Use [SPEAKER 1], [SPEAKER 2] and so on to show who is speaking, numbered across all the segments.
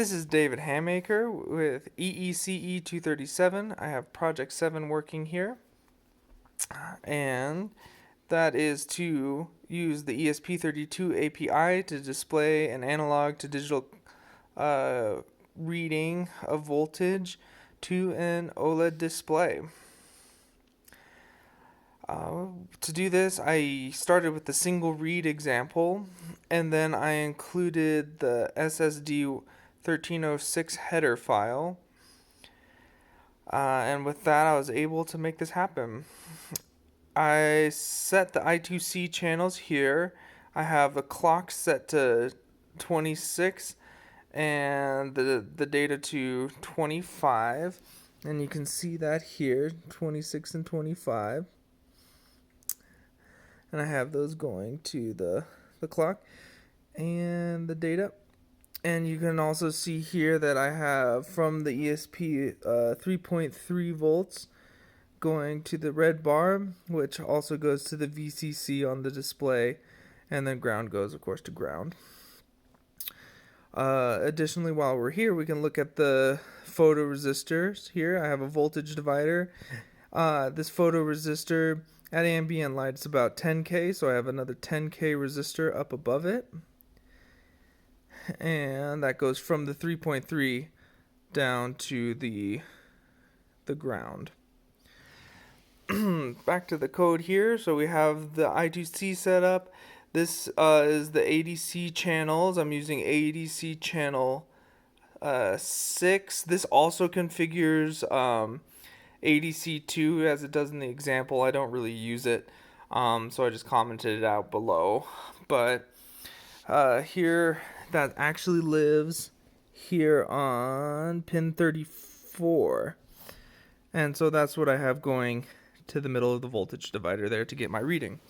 [SPEAKER 1] This is David Hamaker with EECE 237. I have Project 7 working here, and that is to use the ESP32 API to display an analog to digital reading of voltage to an OLED display. To do this, I started with the single read example, and then I included the SSD 1306 header file. And with that, I was able to make this happen. I set the I2C channels here. I have the clock set to 26 and the data to 25. And you can see that here, 26 and 25. And I have those going to the clock and the data. And you can also see here that I have from the ESP 3.3 volts going to the red bar, which also goes to the VCC on the display, and then ground goes, of course, to ground. Additionally, while we're here, we can look at the photoresistors here. I have a voltage divider. This photoresistor at ambient light is about 10K, so I have another 10K resistor up above it. And that goes from the 3.3 down to the ground. Back to the code here. So we have the I2C set up. This is the ADC channels. I'm using ADC channel 6. This also configures ADC2 as it does in the example. I don't really use it, so I just commented it out below. But here, that actually lives here on pin 34. And so that's what I have going to the middle of the voltage divider there to get my reading.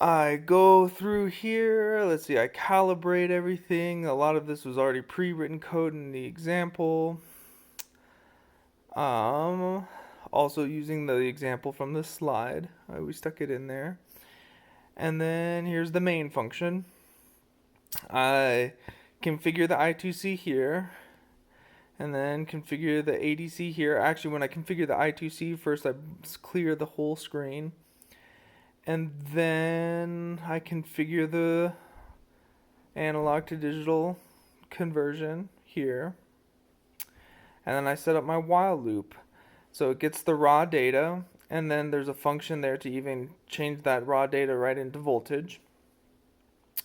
[SPEAKER 1] I go through here, let's see, I calibrate everything. A lot of this was already pre-written code in the example. Also using the example from the slide, we stuck it in there. And then here's the main function. I configure the I2C here, and then configure the ADC here. Actually, when I configure the I2C, first I clear the whole screen, and then I configure the analog to digital conversion here, and then I set up my while loop. So it gets the raw data, and then there's a function there to even change that raw data right into voltage.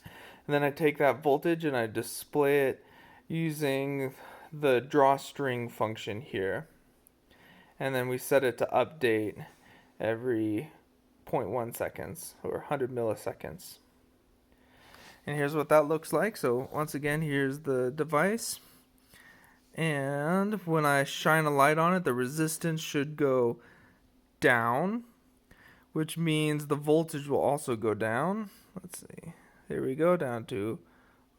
[SPEAKER 1] And then I take that voltage and I display it using the drawString function here. And then we set it to update every 0.1 seconds or 100 milliseconds. And here's what that looks like. So once again, here's the device. And when I shine a light on it, the resistance should go down, which means the voltage will also go down. Let's see. Here we go, down to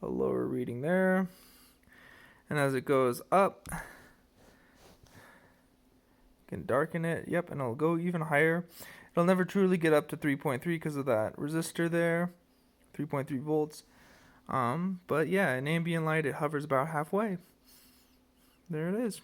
[SPEAKER 1] a lower reading there. And as it goes up, you can darken it. Yep, and it'll go even higher. It'll never truly get up to 3.3 because of that resistor there, 3.3 volts. But yeah, in ambient light, it hovers about halfway. There it is.